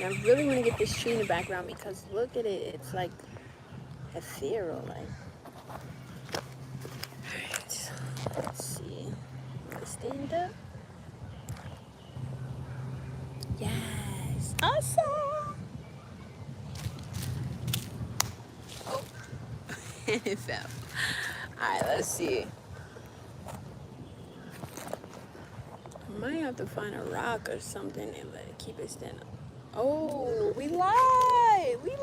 And I really want to get this tree in the background because look at it. It's like ethereal. Like, alright. Let's see. Stand up. Yes. Awesome. Oh, it fell. Alright, let's see. I might have to find a rock or something and let it keep it standing. Oh, we lied. We lied.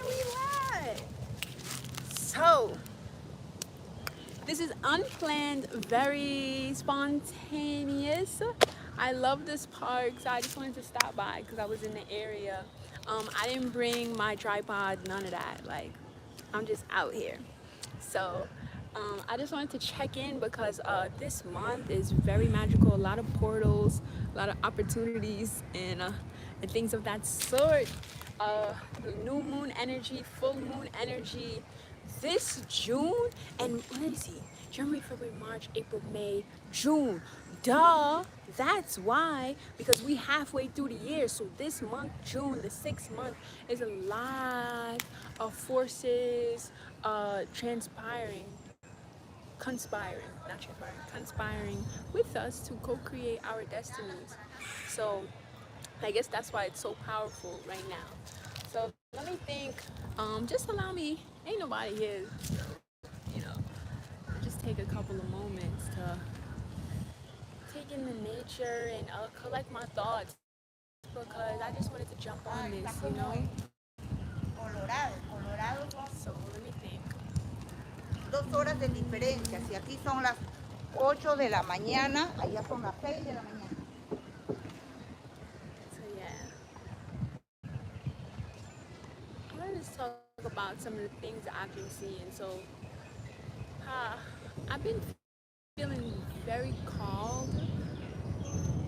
We lied. So, this is unplanned, very spontaneous. I love this park, so I just wanted to stop by because I was in the area. I didn't bring my tripod, none of that. Like, I'm just out here. So, I just wanted to check in because this month is very magical. A lot of portals, a lot of opportunities, and things of that sort. New moon energy, full moon energy. This June, and let me see, January, February, March, April, May, June. Duh, that's why, because we halfway through the year. So this month, June, the 6th month, is a lot of forces conspiring with us to co-create our destinies. So I guess that's why it's so powerful right now. So let me think. Just allow me. Ain't nobody here. You know, just take a couple of moments to take in the nature and collect my thoughts because I just wanted to jump on this. Colorado, Colorado son So let me think. 2 horas de diferencia. Si aquí son las 8 de la mañana, allá son las 6 de la mañana. So yeah, I want to just talk about some of the things that I've been seeing. So I've been feeling very called.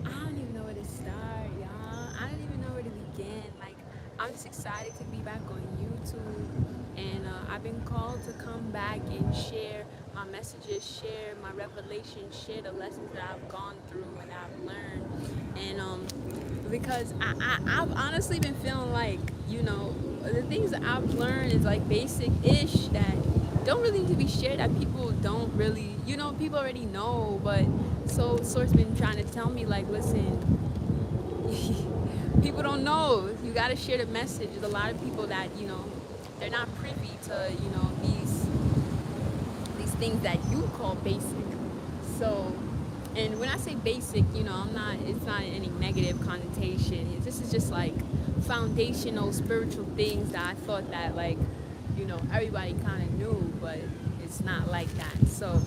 I don't even know where to start, y'all. I don't even know where to begin. Like, I'm just excited to be back on YouTube, and I've been called to come back and share my messages, share my revelations, share the lessons that I've gone through and I've learned, and because I've honestly been feeling like, the things that I've learned is like basic-ish that don't really need to be shared, that people don't really, people already know, but so Source been trying to tell me like, listen, people don't know. You got to share the message. There's a lot of people that, they're not privy to, these things that you call basic. So, and when I say basic, it's not any negative connotation. This is just like foundational spiritual things that I thought that like, everybody kind of knew, but it's not like that. So,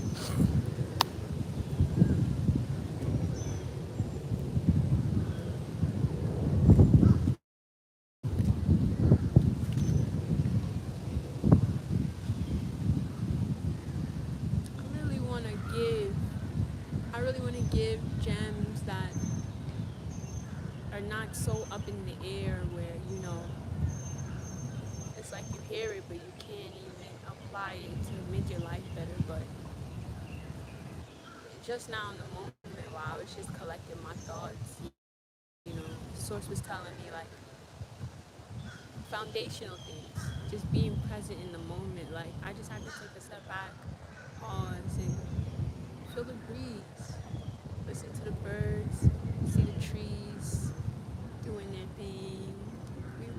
I really want to give, I really want to give gems that are not so up in the air where, it's like you hear it, but you can't even apply it to make your life better. But just now in the moment while I was just collecting my thoughts, Source was telling me like foundational things, just being present in the moment. Like I just had to take a step back, pause, and feel the breeze, listen to the birds, see the trees doing their thing.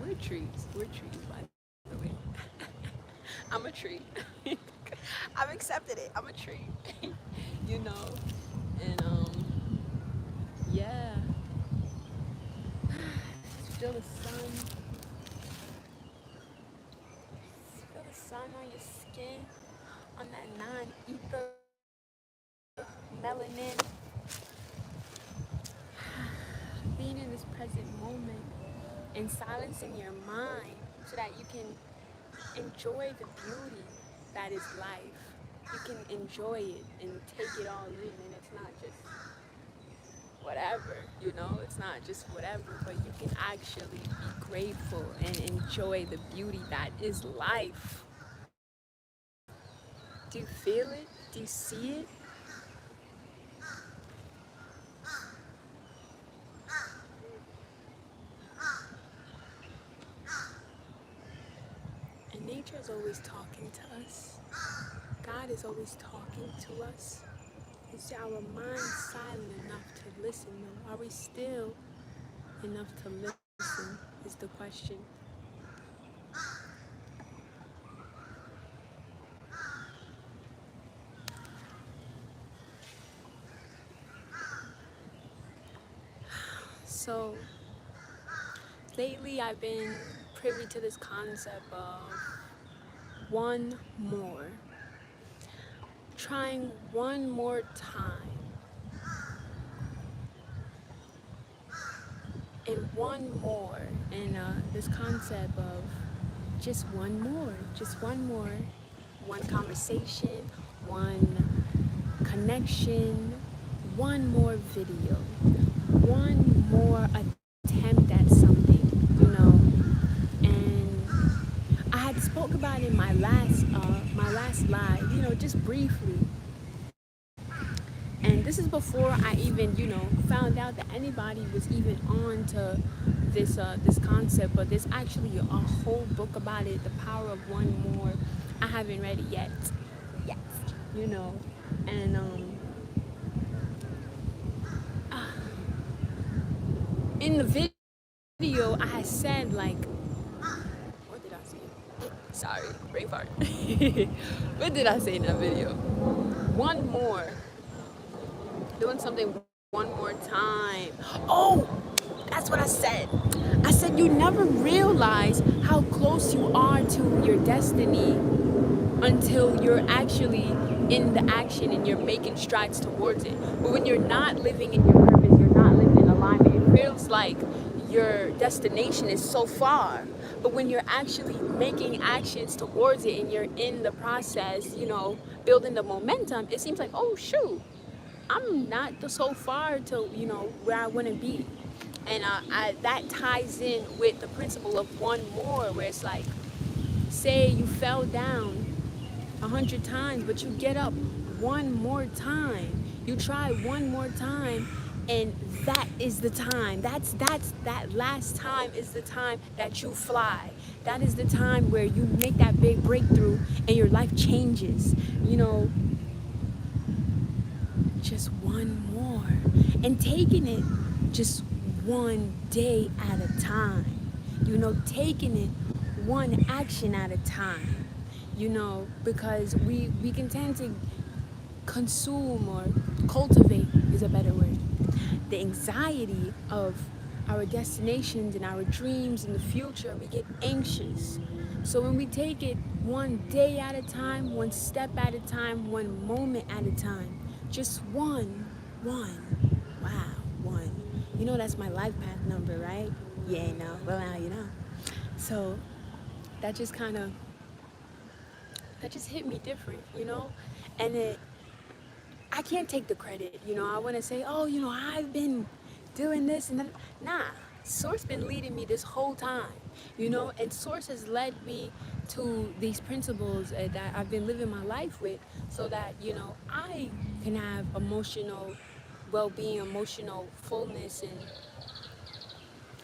We're trees. We're trees, by the way. I'm a tree. I've accepted it. I'm a tree. you know. And yeah. Just feel the sun. Feel the sun on your skin, on that non-ether melanin. Being in this present moment and silencing your mind so that you can enjoy the beauty that is life. You can enjoy it and take it all in, and it's not just whatever, it's not just whatever, but you can actually be grateful and enjoy the beauty that is life. Do you feel it? Do you see it? nature is always talking to us. God is always talking to us. Is our mind silent enough to listen though? Are we still enough to listen is the question. So lately I've been privy to this concept of one more. Trying one more time. And one more. And this concept of just one more. Just one more. One conversation. One connection. One more video. One more attempt at something, you know. And I had spoke about it in my last live, you know, just briefly. And this is before I even, you know, found out that anybody was even on to this this concept. But there's actually a whole book about it, The Power of One More. I haven't read it yet. Yes, you know. And in the video, I had said like, what did I say? Sorry, brain fart. What did I say in that video? One more. Doing something one more time. Oh, that's what I said. I said you never realize how close you are to your destiny until you're actually in the action and you're making strides towards it. But when you're not living in your purpose, you're not living in alignment, it feels like your destination is so far. But when you're actually making actions towards it and you're in the process, you know, building the momentum, it seems like, oh shoot, I'm not so far to, you know, where I want to be. And that ties in with the principle of one more, where it's like, say you fell down 100 times, but you get up one more time. You try one more time, and that is the time. That last time is the time that you fly. That is the time where you make that big breakthrough and your life changes. You know, just one more, and taking it just one day at a time, you know, taking it one action at a time, you know, because we can tend to consume, or cultivate is a better word, the anxiety of our destinations and our dreams in the future. We get anxious. So when we take it one day at a time, one step at a time, one moment at a time, just one, wow, one. You know that's my life path number, right? Yeah, no, well now you know. So that just hit me different, you know? And I can't take the credit, you know? I want to say, oh, you know, I've been doing this and that. Nah, Source been leading me this whole time, you know? And Source has led me to these principles that I've been living my life with, so that, you know, I can have emotional well-being, emotional fullness, and,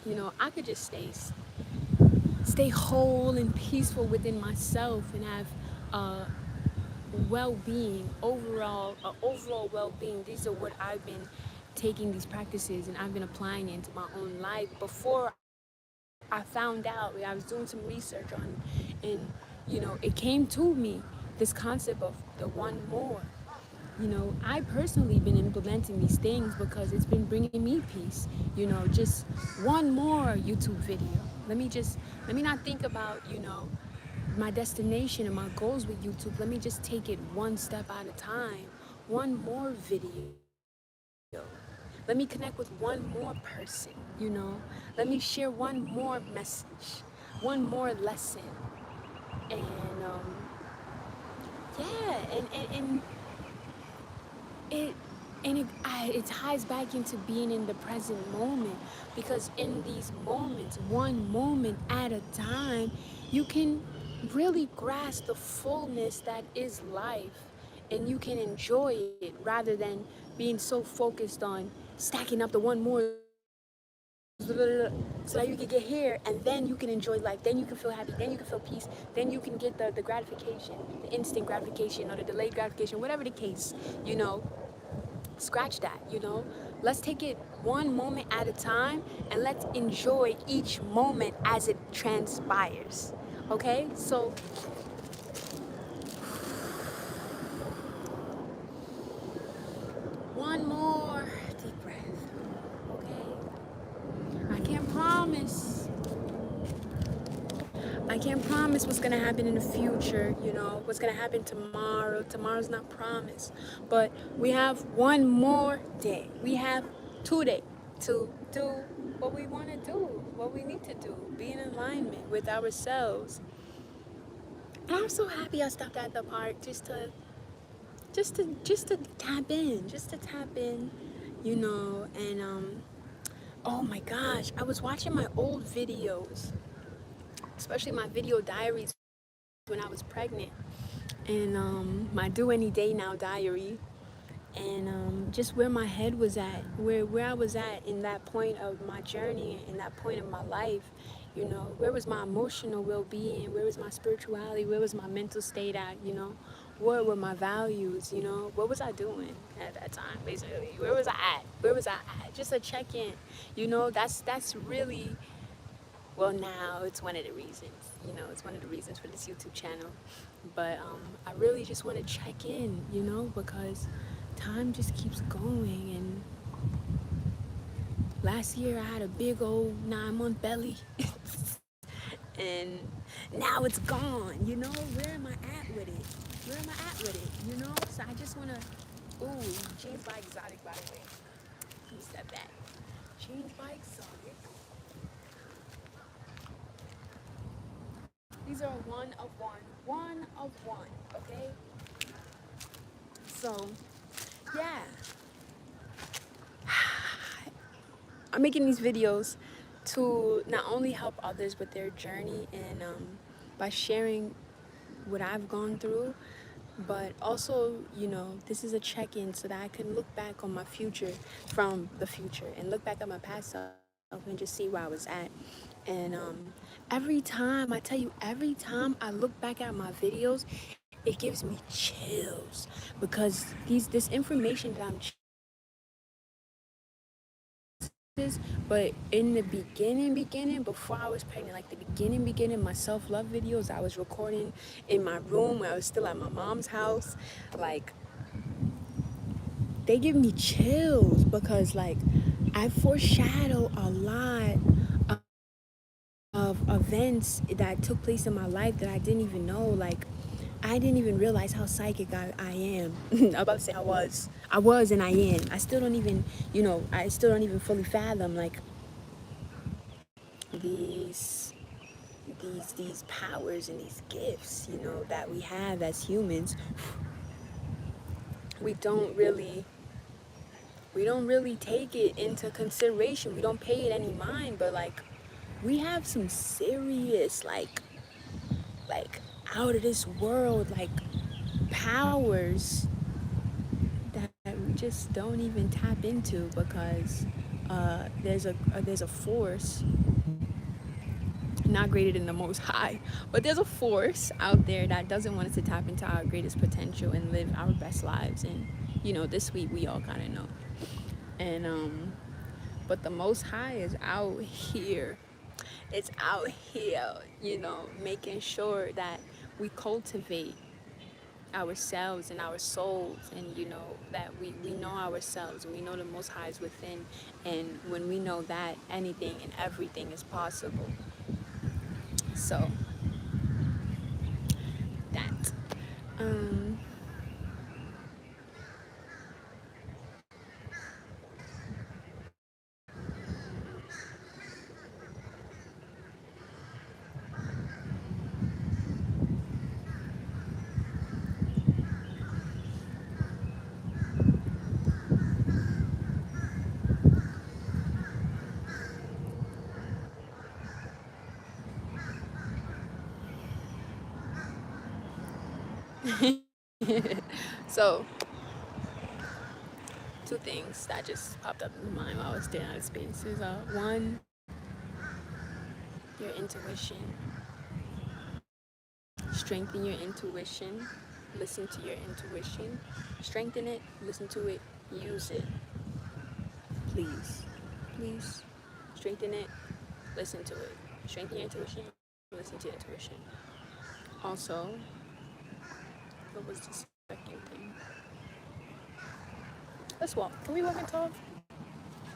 you know, I could just stay whole and peaceful within myself and have well-being, overall well-being. These are what I've been taking, these practices, and I've been applying it into my own life. Before I found out, I was doing some research on it, and, you know, it came to me, this concept of the one more. You know, I personally been implementing these things because it's been bringing me peace. You know, just one more YouTube video. Let me not think about, you know, my destination and my goals with YouTube. Let me just take it one step at a time. One more video. Let me connect with one more person, you know. Let me share one more message, one more lesson. And yeah, it ties back into being in the present moment, because in these moments, one moment at a time, you can really grasp the fullness that is life, and you can enjoy it rather than being so focused on stacking up the one more so that you can get here, and then you can enjoy life, then you can feel happy, then you can feel peace, then you can get the gratification, the instant gratification or the delayed gratification, whatever the case, you know. Scratch that, you know. Let's take it one moment at a time, and let's enjoy each moment as it transpires. Okay, so one more deep breath. Okay, I can't promise what's gonna happen in the future, you know, what's gonna happen tomorrow. Tomorrow's not promised. But we have one more day. We have today to do what we wanna do, what we need to do, be in alignment with ourselves. And I'm so happy I stopped at the park just to tap in, you know, and oh my gosh, I was watching my old videos, especially my video diaries when I was pregnant, and my Do Any Day Now diary, and just where my head was at, where I was at in that point of my journey, in that point of my life, you know, where was my emotional well-being, where was my spirituality, where was my mental state at, you know, what were my values, you know, what was I doing at that time, basically, where was I at, just a check-in, you know, that's really, well, now it's one of the reasons, you know, it's one of the reasons for this YouTube channel. But I really just want to check in, you know, because time just keeps going. And last year I had a big old 9-month belly. And now it's gone, you know. Where am I at with it? Where am I at with it, you know? So I just want to, ooh, Jeans by Exotic, by the way. Let me step back. Jeans by Exotic. These are one of one, okay? So, yeah. I'm making these videos to not only help others with their journey and by sharing what I've gone through, but also, you know, this is a check-in so that I can look back on my future from the future and look back at my past self and just see where I was at. And every time, I tell you, every time I look back at my videos, it gives me chills because this information that I'm but in the beginning, before I was pregnant, like the beginning, my self-love videos I was recording in my room when I was still at my mom's house, like, they give me chills because, like, I foreshadow a lot of events that took place in my life that I didn't even know. Like, I didn't even realize how psychic I am. I'm about to say I was and I am. I still don't even, you know, I still don't even fully fathom, like, these powers and these gifts, you know, that we have as humans. We don't really take it into consideration. We don't pay it any mind, but like, we have some serious, like out of this world, like, powers that we just don't even tap into because there's a force not greater than the Most High, but there's a force out there that doesn't want us to tap into our greatest potential and live our best lives. And you know, this week we all kind of know. And but the Most High is out here. It's out here, you know, making sure that we cultivate ourselves and our souls, and you know that we know ourselves, and we know the Most High is within, and when we know that, anything and everything is possible. So that so two things that just popped up in my mind while I was staring out of space is one, your intuition. Strengthen your intuition. Listen to your intuition. Strengthen it. Listen to it. Use it. Please. Please. Strengthen it. Listen to it. Strengthen your intuition. Listen to your intuition. Also, what was the second thing? Let's walk. Can we walk and talk?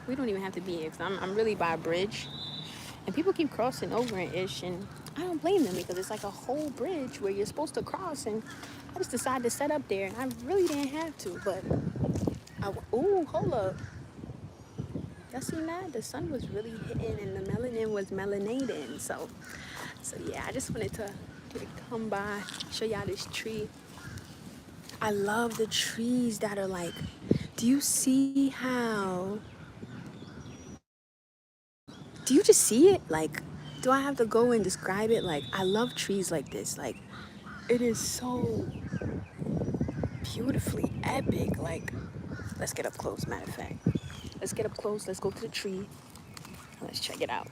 We don't even have to be here because I'm really by a bridge. And people keep crossing over and ish. And I don't blame them because it's like a whole bridge where you're supposed to cross. And I just decided to set up there. And I really didn't have to. But, ooh, hold up. Y'all seen that? The sun was really hitting and the melanin was melanating. So yeah, I just wanted to come by, show y'all this tree. I love the trees that are like, do you see how, do you just see it? Like, do I have to go and describe it? Like, I love trees like this. Like, it is so beautifully epic. Like, let's get up close, matter of fact. Let's get up close, let's go to the tree. Let's check it out.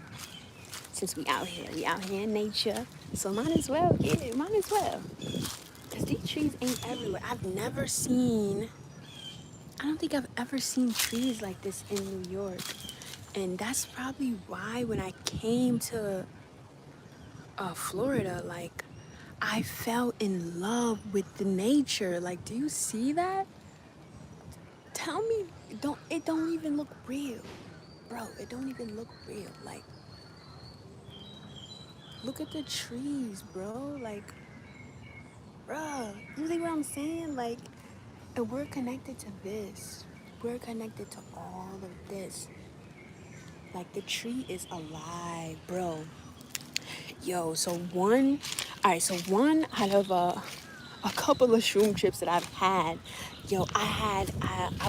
Since we out here in nature. So might as well. Because these trees ain't everywhere. I don't think I've ever seen trees like this in New York. And that's probably why when I came to Florida, like, I fell in love with the nature. Like, do you see that? Tell me, it don't even look real. Bro, it don't even look real. Like, look at the trees, bro. Like, bro, you see what I'm saying? Like, and we're connected to this. We're connected to all of this. Like, the tree is alive, bro. Yo, so one out of a couple of shroom trips that I've had, yo, I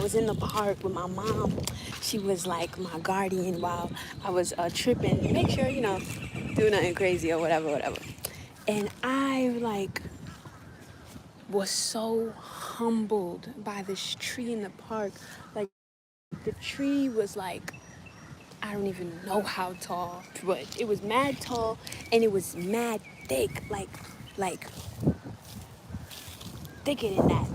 was in the park with my mom. She was like my guardian while I was tripping. Make sure, do nothing crazy or whatever. And I, like, was so humbled by this tree in the park. Like, the tree was like, I don't even know how tall, but it was mad tall and it was mad thick, like thicker than that.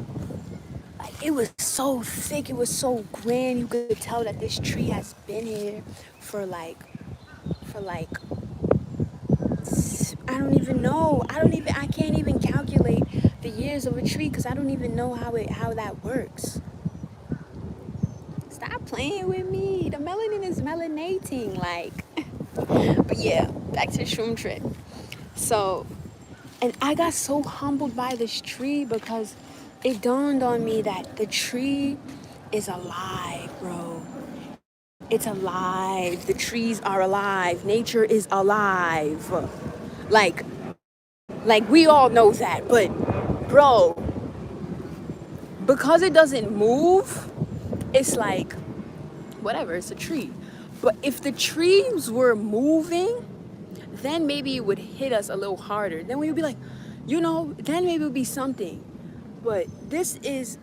Like, it was so thick, it was so grand. You could tell that this tree has been here for like I don't even know. I can't even calculate the years of a tree because I don't even know how that works. Stop playing with me. The melanin is melanating, like. But yeah, back to the shroom trip. So, and I got so humbled by this tree because it dawned on me that the tree is alive, bro. It's alive. The trees are alive. Nature is alive. Like we all know that, but bro, because it doesn't move, it's like, whatever, it's a tree. But if the trees were moving, then maybe it would hit us a little harder. Then we would be like, then maybe it would be something. But this is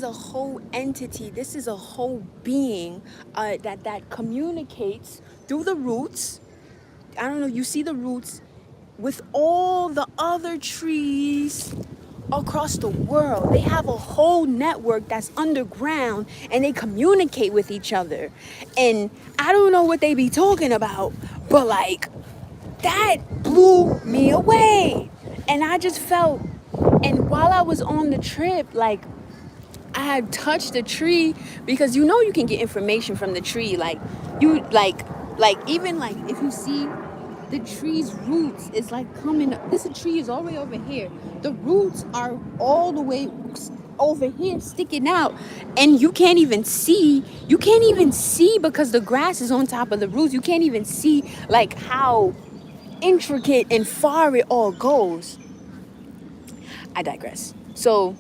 a whole entity. This is a whole being that communicates through the roots. I don't know, you see the roots with all the other trees across the world. They have a whole network that's underground and they communicate with each other. And I don't know what they be talking about, but like, that blew me away. And I just felt, and while I was on the trip, like, I had touched the tree because you can get information from the tree. Like, you even like if you see the tree's roots is like coming up. This tree is all the way over here. The roots are all the way over here sticking out, and you can't even see because the grass is on top of the roots. You can't even see like how intricate and far it all goes. I digress. So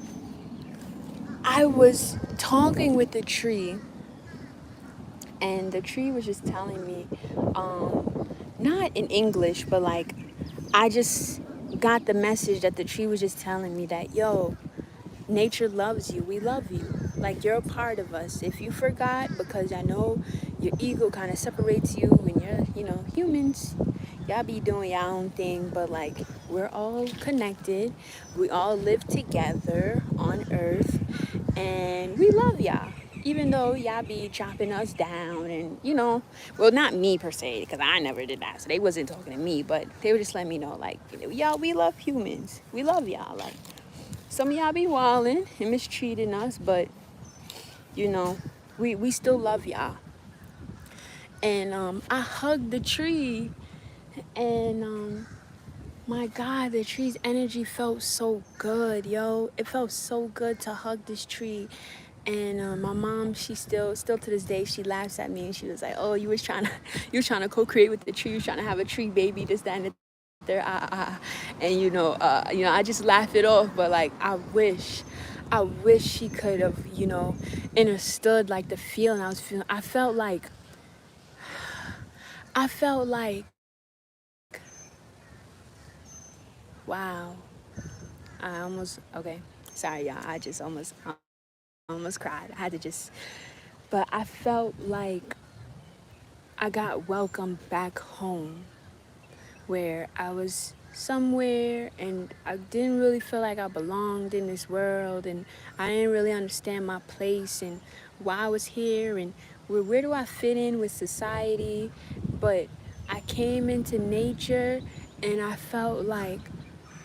I was talking with the tree, and the tree was just telling me, not in English, but like, I just got the message that the tree was just telling me that, yo, nature loves you. We love you. Like, you're a part of us. If you forgot, because I know your ego kind of separates you when you're, humans, Y'all be doing your own thing, but like we're all connected. We all live together on earth, and we love y'all. Even though y'all be chopping us down, and well, not me per se, because I never did that, so they wasn't talking to me, but they were just letting me know, like, y'all, we love humans. We love y'all. Like, some of y'all be wilding and mistreating us, but we still love y'all. And I hugged the tree, and my God, the tree's energy felt so good, yo. It felt so good to hug this tree. And my mom, she still to this day, she laughs at me, and she was like, "Oh, you was trying to co-create with the tree. You was trying to have a tree baby, this, that, and the there, And I just laugh it off. But like, I wish she could have, understood like the feeling I was feeling. I felt like, wow. Okay. Sorry, y'all. I just almost cried. I had to but I felt like I got welcomed back home, where I was somewhere and I didn't really feel like I belonged in this world, and I didn't really understand my place and why I was here, and where do I fit in with society. But I came into nature, and I felt like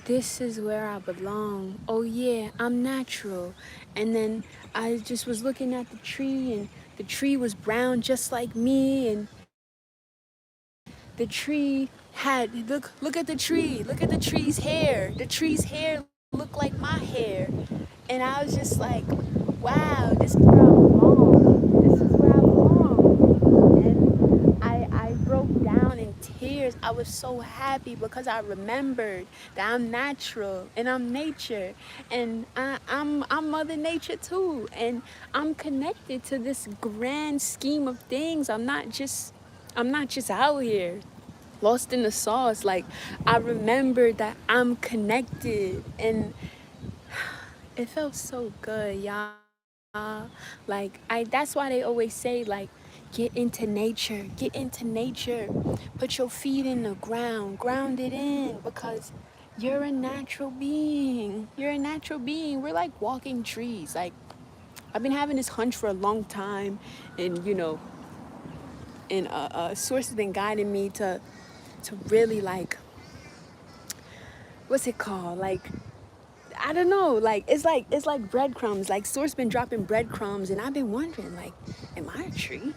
this is where I belong. Oh yeah, I'm natural. And then I just was looking at the tree, and the tree was brown just like me, and the tree had, look at the tree. Look at the tree's hair. The tree's hair looked like my hair. And I was just like, wow, this is where I belong. This is where I belong. And I broke down in tears. I was so happy because I remembered that I'm natural and I'm nature, and I'm Mother Nature too, and I'm connected to this grand scheme of things. I'm not just out here lost in the sauce. Like, I remember that I'm connected, and it felt so good, y'all. Like, that's why they always say, like, get into nature, put your feet in the ground, ground it in, because you're a natural being. We're like walking trees. Like, I've been having this hunch for a long time, and a source has been guiding me to really, like, what's it called? Like, I don't know. Like, it's like breadcrumbs. Like, source been dropping breadcrumbs, and I've been wondering, like, am I a tree?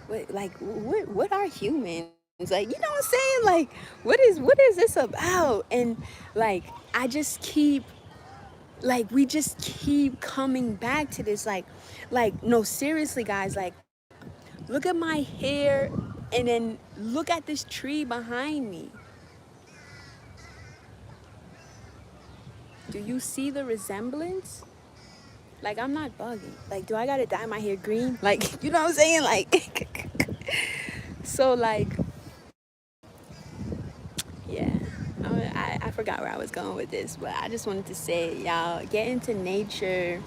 What are humans? Like, you know what I'm saying? Like, what is this about? And like, I just keep, like, we just keep coming back to this. Like, no, seriously, guys. Like, look at my hair, and then look at this tree behind me. Do you see the resemblance? Like, I'm not bugging. Like, do I gotta dye my hair green? Like, you know what I'm saying? Like, so, like, yeah. I forgot where I was going with this, but I just wanted to say, y'all, get into nature.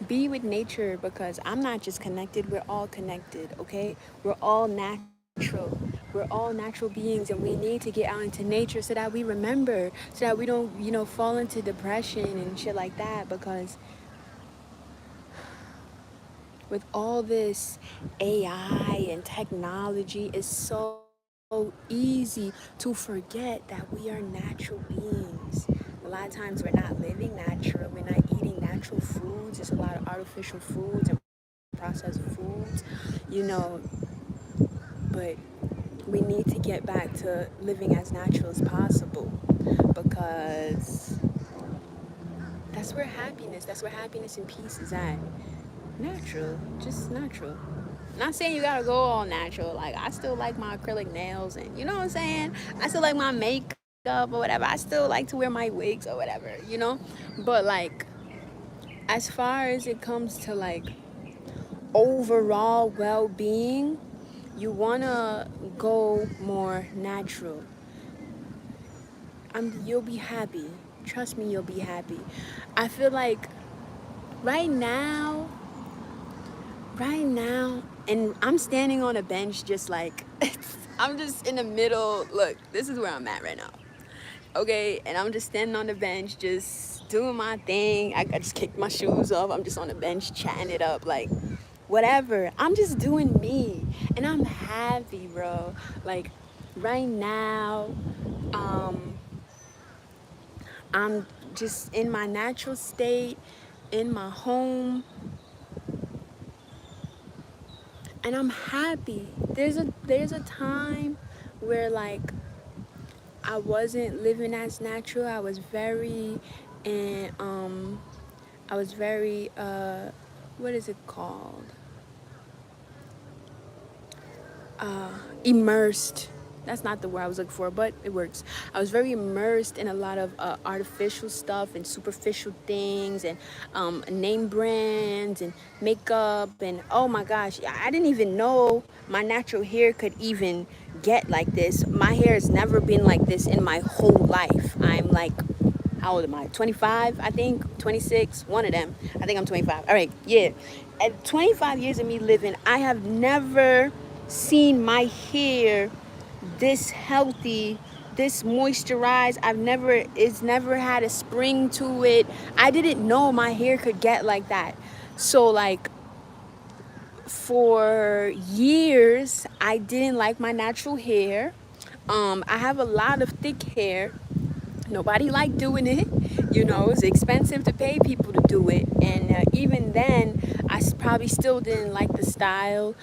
Be with nature, because I'm not just connected, we're all connected, okay? We're all natural. We're all natural beings, and we need to get out into nature so that we remember, so that we don't, fall into depression and shit like that, because with all this AI and technology, it's so easy to forget that we are natural beings. A lot of times we're not living natural, we're not eating natural foods. There's a lot of artificial foods and processed foods, but we need to get back to living as natural as possible, because that's where happiness and peace is at. Natural, just natural. Not saying you gotta go all natural. Like, I still like my acrylic nails, and you know what I'm saying? I still like my makeup or whatever. I still like to wear my wigs or whatever. But like, as far as it comes to like overall well-being, you wanna go more natural. You'll be happy. Trust me, you'll be happy. I feel like right now, And I'm standing on a bench just like, I'm just in the middle. Look, this is where I'm at right now. Okay, and I'm just standing on the bench, just doing my thing. I just kicked my shoes off. I'm just on the bench chatting it up, like, whatever. I'm just doing me, and I'm happy, bro. Like, right now, I'm just in my natural state, in my home, and I'm happy. There's a time where like I wasn't living as natural. I was very and I was very what is it called? Immersed. That's not the word I was looking for, but it works. I was very immersed in a lot of artificial stuff and superficial things and name brands and makeup and oh my gosh, I didn't even know my natural hair could even get like this. My hair has never been like this in my whole life. I'm like, how old am I? 25, I think, 26, one of them. I think I'm 25. All right, yeah. At 25 years of me living, I have never seen my hair this healthy, this moisturized. It's never had a spring to it. I didn't know my hair could get like that. So like for years, I didn't like my natural hair. I have a lot of thick hair. Nobody liked doing it. You know, it's expensive to pay people to do it. And even then, I probably still didn't like the style.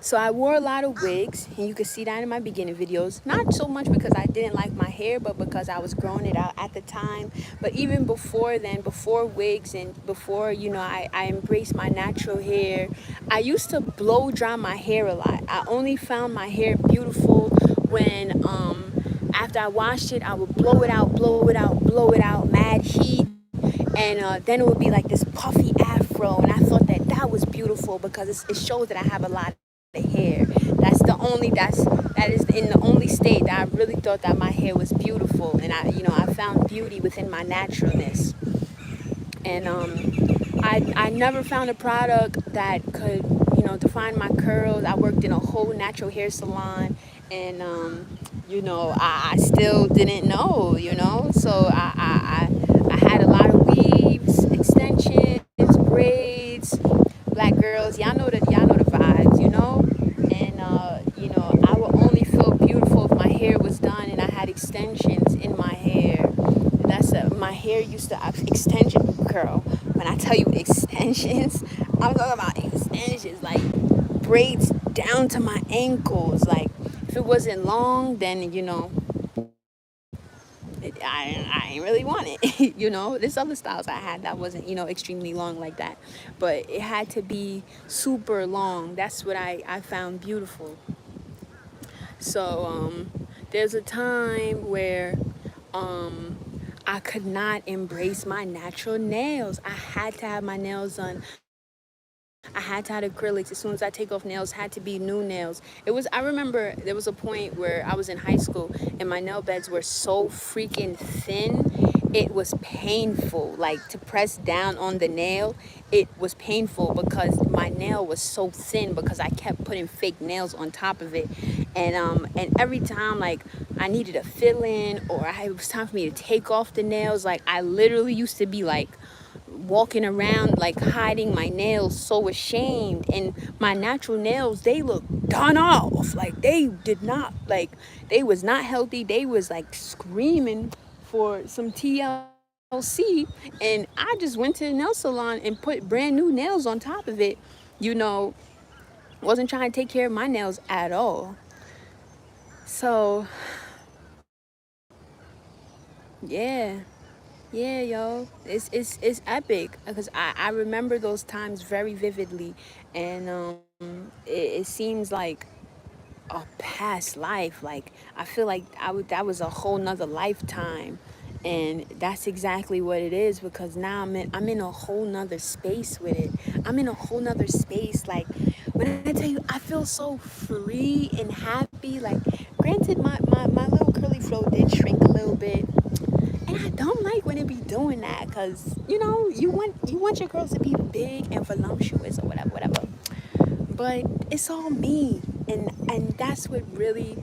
So I wore a lot of wigs, and you can see that in my beginning videos. Not so much because I didn't like my hair, but because I was growing it out at the time. But even before then, before wigs and before, you know, I embraced my natural hair, I used to blow dry my hair a lot. I only found my hair beautiful when after I washed it, I would blow it out, blow it out, blow it out, mad heat. And then it would be like this puffy afro, and I thought that that was beautiful because it shows that I have a lot of hair. That is in the only state that I really thought that my hair was beautiful, and I found beauty within my naturalness. And I never found a product that could define my curls. I worked in a whole natural hair salon, and I still didn't know, so I had a lot of weaves, extensions, braids. Black girls, y'all know the vibes, and I would only feel beautiful if my hair was done and I had extensions in my hair. My hair used to have extension curl. When I tell you extensions, I'm talking about extensions, like braids down to my ankles. Like if it wasn't long, then I didn't really want it. There's other styles I had that wasn't extremely long like that, but it had to be super long. That's what I found beautiful. So there's a time where I could not embrace my natural nails. I had to have my nails done. I had to have acrylics. As soon as I take off nails, had to be new nails. I remember there was a point where I was in high school and my nail beds were so freaking thin. It was painful. Like to press down on the nail, it was painful because my nail was so thin because I kept putting fake nails on top of it. And every time like I needed a fill in or it was time for me to take off the nails, like I literally used to be like walking around like hiding my nails, so ashamed. And my natural nails, they look done off. Like they was not healthy. They was like screaming for some TLC, and I just went to the nail salon and put brand new nails on top of it. Wasn't trying to take care of my nails at all. So yeah, yo, it's epic because I remember those times very vividly, and it seems like a past life. Like I feel like that was a whole nother lifetime, and that's exactly what it is because now I'm in a whole nother space with it. I'm in a whole nother space. Like when I tell you, I feel so free and happy. Like granted, my little curly fro did shrink a little bit. And I don't like when it be doing that because, you want your girls to be big and voluptuous or whatever. but it's all me, and that's what really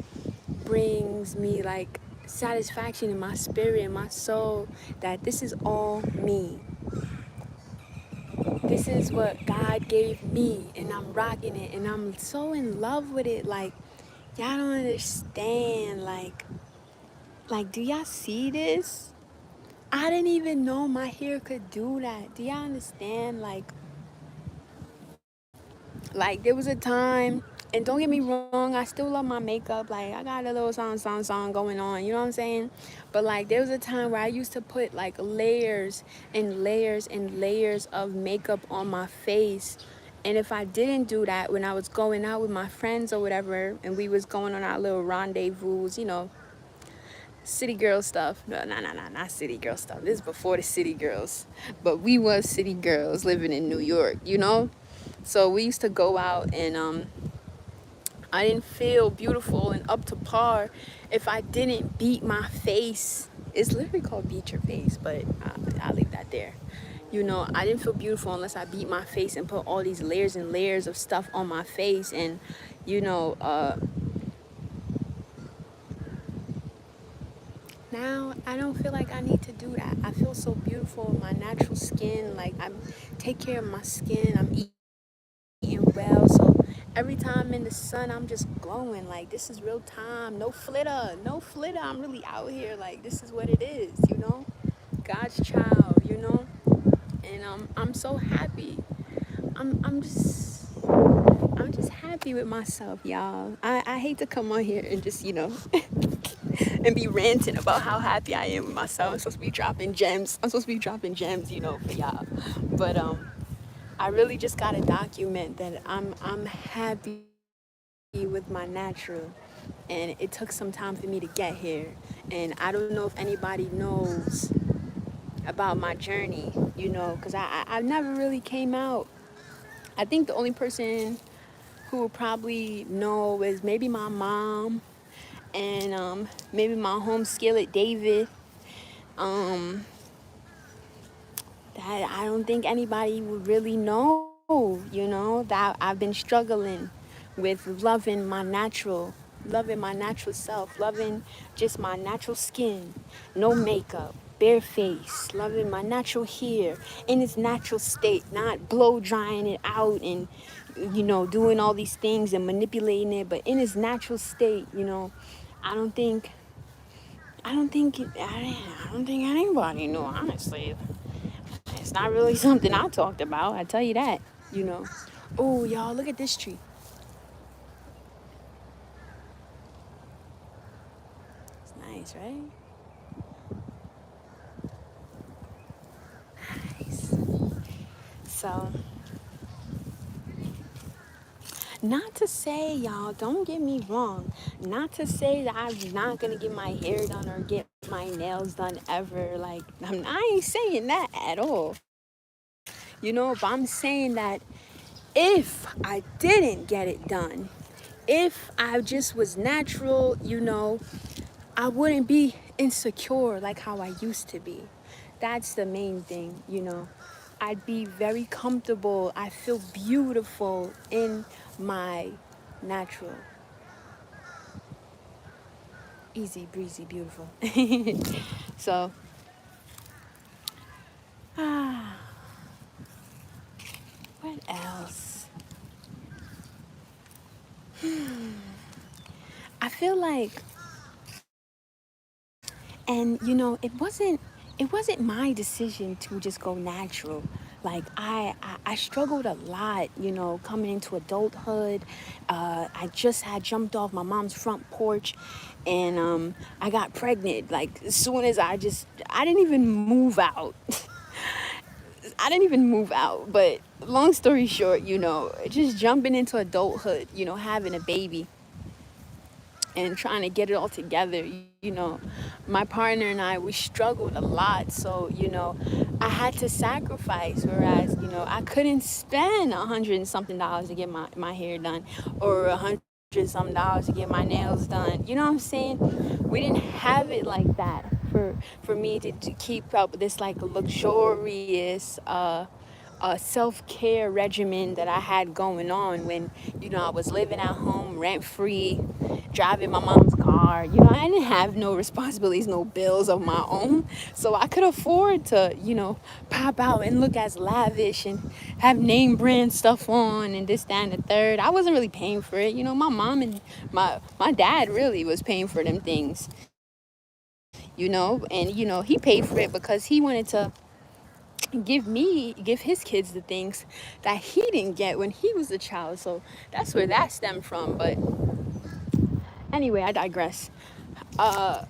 brings me like satisfaction in my spirit and my soul, that this is all me. This is what God gave me, and I'm rocking it, and I'm so in love with it. Like, y'all don't understand. Like, do y'all see this? I didn't even know my hair could do that. Do y'all understand? Like there was a time, and don't get me wrong, I still love my makeup. Like I got a little song going on, you know what I'm saying? But like there was a time where I used to put like layers and layers and layers of makeup on my face. And if I didn't do that when I was going out with my friends or whatever, and we was going on our little rendezvous, you know, city girl stuff. No, not city girl stuff. This is before the city girls. But we was city girls living in New York, you know? So we used to go out, and I didn't feel beautiful and up to par if I didn't beat my face. It's literally called beat your face, but I'll leave that there. You know, I didn't feel beautiful unless I beat my face and put all these layers and layers of stuff on my face. And, you know, now I don't feel like I need to do that. I feel so beautiful in my natural skin. Like I take care of my skin. I'm eating well. So every time I'm in the sun, I'm just glowing. Like this is real time. No flitter. No flitter. I'm really out here. Like this is what it is, you know? God's child, you know? And I'm so happy. I'm just happy with myself, y'all. I hate to come on here and just, you know, and be ranting about how happy I am with myself. I'm supposed to be dropping gems. You know, for y'all. But I really just gotta document that I'm happy with my natural, and it took some time for me to get here. And I don't know if anybody knows about my journey, you know, because I never really came out. I think the only person who will probably know is maybe my mom, and maybe my home skillet David. Um, that I don't think anybody would really know, you know, that I've been struggling with loving my natural self, loving just my natural skin, no makeup, bare face, loving my natural hair in its natural state, not blow drying it out and, you know, doing all these things and manipulating it, but in its natural state, you know. I don't think I don't think anybody knew, honestly. It's not really something I talked about, I tell you that, you know. Oh, y'all, look at this tree. It's nice, right? Nice. So, not to say, y'all, don't get me wrong, not to say that I'm not gonna get my hair done or get my nails done ever. Like, I ain't saying that at all. You know, but I'm saying that if I didn't get it done, if I just was natural, you know, I wouldn't be insecure like how I used to be. That's the main thing, you know. I'd be very comfortable. I feel beautiful in my natural. Easy, breezy, beautiful. So, what else? I feel like, and you know, it wasn't my decision to just go natural. Like I struggled a lot, you know, coming into adulthood. I just had jumped off my mom's front porch, and I got pregnant. Like as soon as I didn't even move out. I didn't even move out. But long story short, you know, just jumping into adulthood, you know, having a baby and trying to get it all together, you know, my partner and I, we struggled a lot. So, you know, I had to sacrifice, whereas, you know, I couldn't spend $100 and something to get my hair done, or $100 to get my nails done. You know what I'm saying? We didn't have it like that for me to keep up with this like luxurious self-care regimen that I had going on when, I was living at home rent-free, driving my mom's car. I didn't have no responsibilities, no bills of my own. So I could afford to, pop out and look as lavish and have name brand stuff on and this, that, and the third. I wasn't really paying for it. My mom and my dad really was paying for them things, and, he paid for it because he wanted to give his kids the things that he didn't get when he was a child. So that's where that stemmed from. But anyway, I digress. I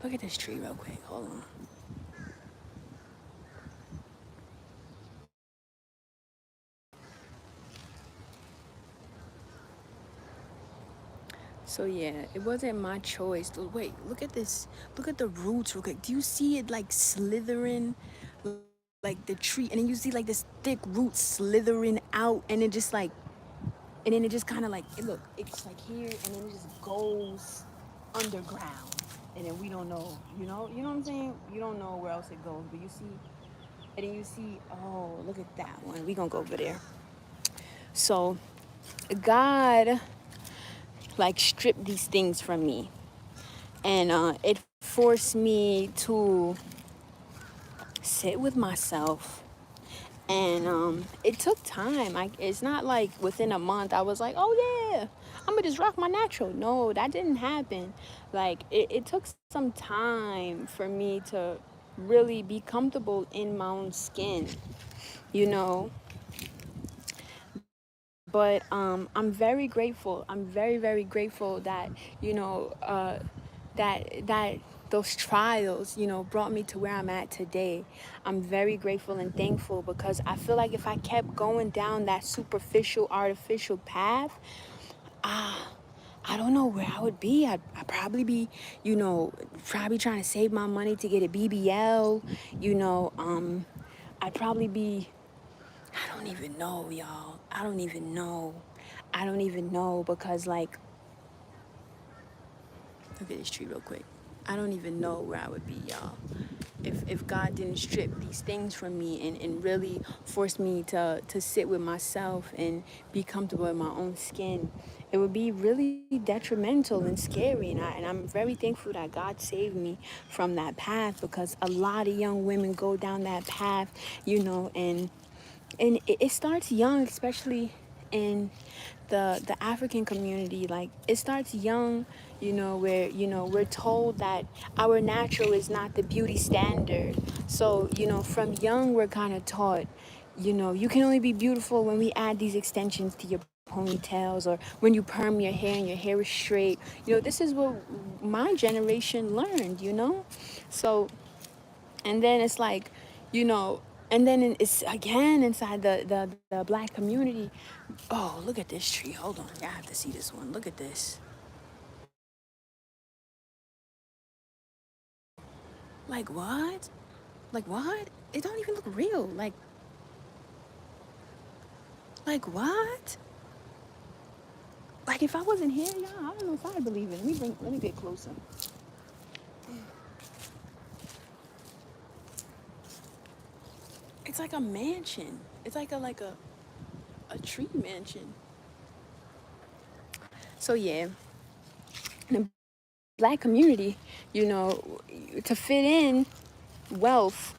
look at this tree real quick. Hold on. So yeah, it wasn't my choice. Wait, look at this. Look at the roots real quick. Do you see it like slithering, like the tree? And then you see like this thick root slithering out, and it just like, and then it just kind of like, look, it's like here, and then it just goes underground, and then we don't know. You know what I'm saying? You don't know where else it goes, but you see, and then you see. Oh, look at that one. We gonna go over there. So, God, like, stripped these things from me, and it forced me to sit with myself. And it took time. It's not like within a month I was like, oh yeah, I'm gonna just rock my natural. No, that didn't happen. Like, it took some time for me to really be comfortable in my own skin, you know. But I'm very grateful. I'm very, very grateful that, that those trials, brought me to where I'm at today. I'm very grateful and thankful, because I feel like if I kept going down that superficial, artificial path, I don't know where I would be. I'd probably be, probably trying to save my money to get a BBL. I'd probably be, I don't even know, y'all. I don't even know, because, like, look at this tree real quick. I don't even know where I would be, y'all, if God didn't strip these things from me and really force me to sit with myself and be comfortable in my own skin. It would be really detrimental and scary, and I'm very thankful that God saved me from that path, because a lot of young women go down that path, and it starts young, especially in the African community. Like, it starts young, where, we're told that our natural is not the beauty standard. So, from young, we're kind of taught, you can only be beautiful when we add these extensions to your ponytails, or when you perm your hair and your hair is straight. This is what my generation learned, So, and then it's like, and then it's again inside the Black community. Oh, look at this tree. Hold on. I have to see this one. Look at this. Like, what? Like, what? It don't even look real. Like what? Like, if I wasn't here, y'all, I don't know if I'd believe it. Let me get closer. It's like a mansion. It's like a tree mansion. So yeah, in the Black community, to fit in, wealth,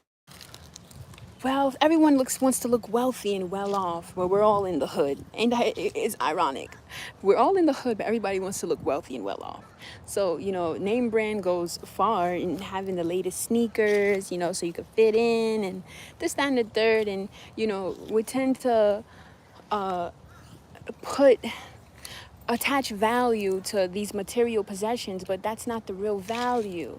everyone wants to look wealthy and well off, but we're all in the hood. And it's ironic. We're all in the hood, but everybody wants to look wealthy and well off. So, name brand goes far in having the latest sneakers, so you could fit in, and this, that, and the third. And, we tend to attach value to these material possessions, but that's not the real value.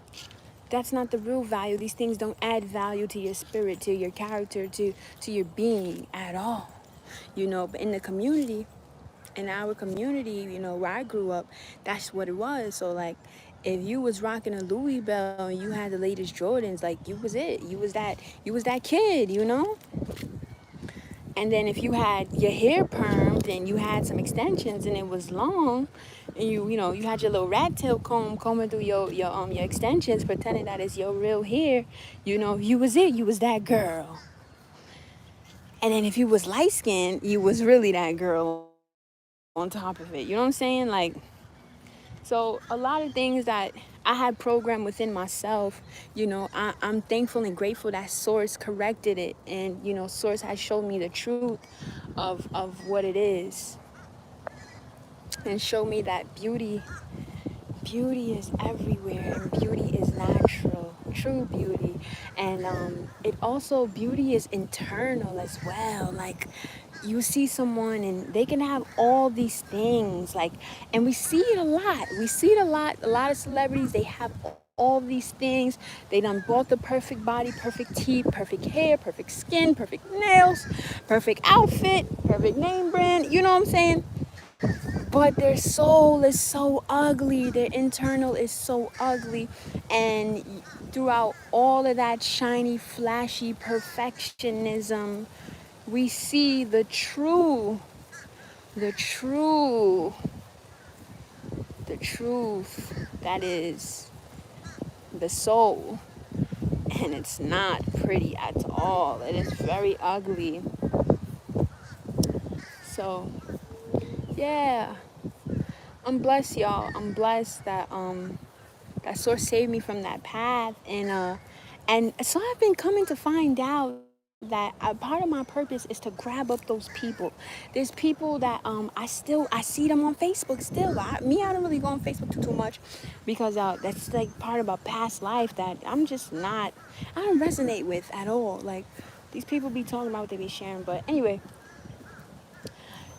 That's not the real value. These things don't add value to your spirit, to your character, to your being at all. But in the community, in our community, where I grew up, that's what it was. So, like, if you was rocking a Louis Bell and you had the latest Jordans, like, you was it. You was that kid, And then if you had your hair permed something, you had some extensions and it was long, and you know, you had your little rat tail comb combing through your extensions, pretending that it's your real hair, you know, you was it, you was that girl. And then if you was light skinned, you was really that girl on top of it. You know what I'm saying? Like, so a lot of things that I had programmed within myself, you know, I'm thankful and grateful that Source corrected it. And, you know, Source has shown me the truth of what it is. And show me that beauty is everywhere, and beauty is natural, true beauty. And it also, beauty is internal as well. Like, you see someone and they can have all these things, like, and we see it a lot, a lot of celebrities, they have all these things. They done bought the perfect body, perfect teeth, perfect hair, perfect skin, perfect nails, perfect outfit, perfect name brand, you know what I'm saying? But their soul is so ugly, their internal is so ugly. And throughout all of that shiny, flashy perfectionism, we see the truth, that is the soul. And it's not pretty at all. It is very ugly. So, yeah. I'm blessed, y'all. I'm blessed that that Source saved me from that path, and so I've been coming to find out that part of my purpose is to grab up those people. There's people that I see them on Facebook still. I don't really go on Facebook too much, because that's like part of a past life that I don't resonate with at all. Like, these people be talking about what they be sharing, but anyway.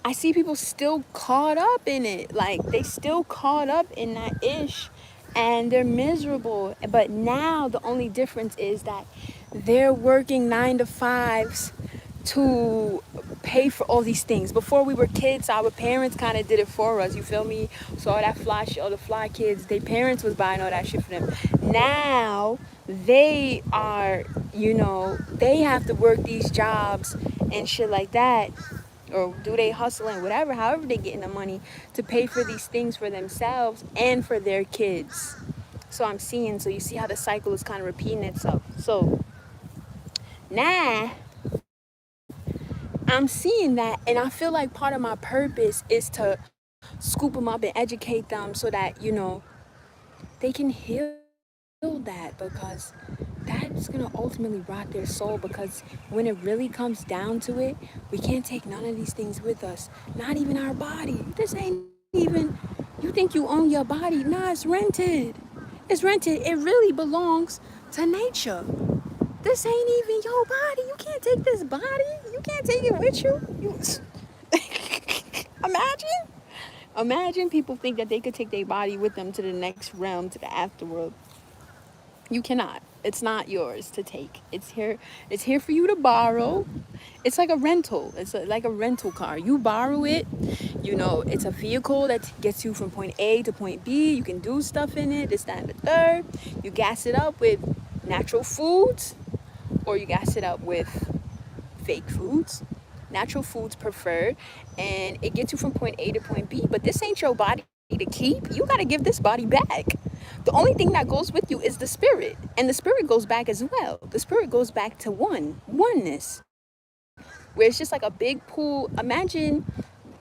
I see people still caught up in it. Like, they still caught up in that ish, and they're miserable. But now the only difference is that they're working 9 to 5s to pay for all these things. Before we were kids, our parents kind of did it for us, you feel me? So all that fly shit, all the fly kids, their parents was buying all that shit for them. Now they are, you know, they have to work these jobs and shit like that, or do they hustle and whatever, however they getting the money to pay for these things for themselves and for their kids. So you see how the cycle is kind of repeating itself. So now I'm seeing that, and I feel like part of my purpose is to scoop them up and educate them so that, you know, they can heal that, because that's gonna ultimately rot their soul. Because when it really comes down to it, we can't take none of these things with us, not even our body. This ain't even, you think you own your body? Nah, it's rented. It really belongs to nature. This ain't even your body. You can't take this body, you can't take it with you. Imagine people think that they could take their body with them to the next realm, to the afterworld. You cannot. It's not yours to take. It's here for you to borrow. It's like a rental. Like a rental car. You borrow it. You know, it's a vehicle that gets you from point A to point B. You can do stuff in it, this, that, and the third. You gas it up with natural foods, or you gas it up with fake foods. Natural foods preferred. And it gets you from point A to point B. But this ain't your body to keep. You got to give this body back. The only thing that goes with you is the spirit, and the spirit goes back as well. The spirit goes back to oneness, where it's just like a big pool. Imagine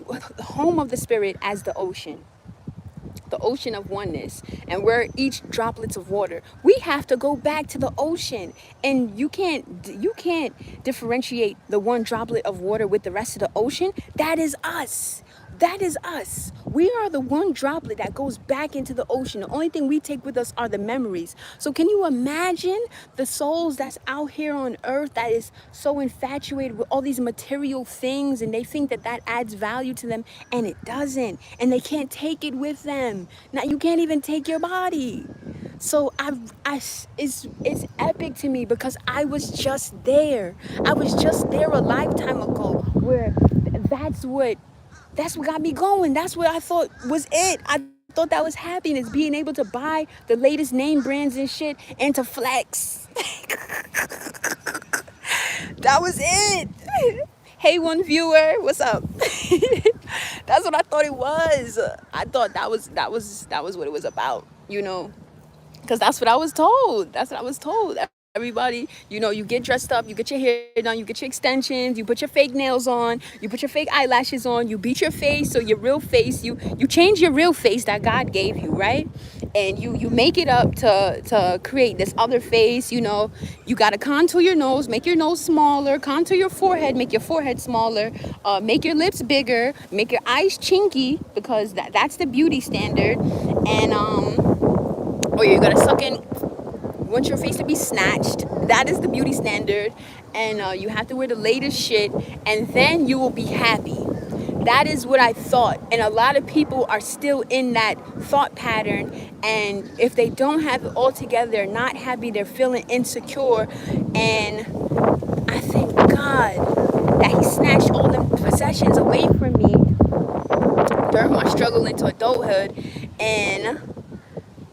the home of the spirit as the ocean of oneness, and we're each droplets of water. We have to go back to the ocean, and you can't differentiate the one droplet of water with the rest of the ocean. That is us. We are the one droplet that goes back into the ocean. The only thing we take with us are the memories. So can you imagine the souls that's out here on earth that is so infatuated with all these material things, and they think that adds value to them, and it doesn't, and they can't take it with them. Now you can't even take your body. So it's epic to me, because I was just there. I was just there a lifetime ago, where that's what got me going. That's what I thought was it. I thought that was happiness, being able to buy the latest name brands and shit and to flex. That was it. Hey, one viewer, what's up? That's what I thought it was. I thought that was what it was about, you know, because that's what I was told. That's what I was told. Everybody, you know, you get dressed up, you get your hair done, you get your extensions, you put your fake nails on, you put your fake eyelashes on, you beat your face, so your real face, you change your real face that God gave you, right? And you make it up to create this other face, you know. You gotta contour your nose, make your nose smaller, contour your forehead, make your forehead smaller, make your lips bigger, make your eyes chinky, because that's the beauty standard. And or you're gonna suck in, want your face to be snatched. That is the beauty standard. And you have to wear the latest shit, and then you will be happy. That is what I thought. And a lot of people are still in that thought pattern. And if they don't have it all together, they're not happy, they're feeling insecure. And I thank God that He snatched all them possessions away from me during my struggle into adulthood. And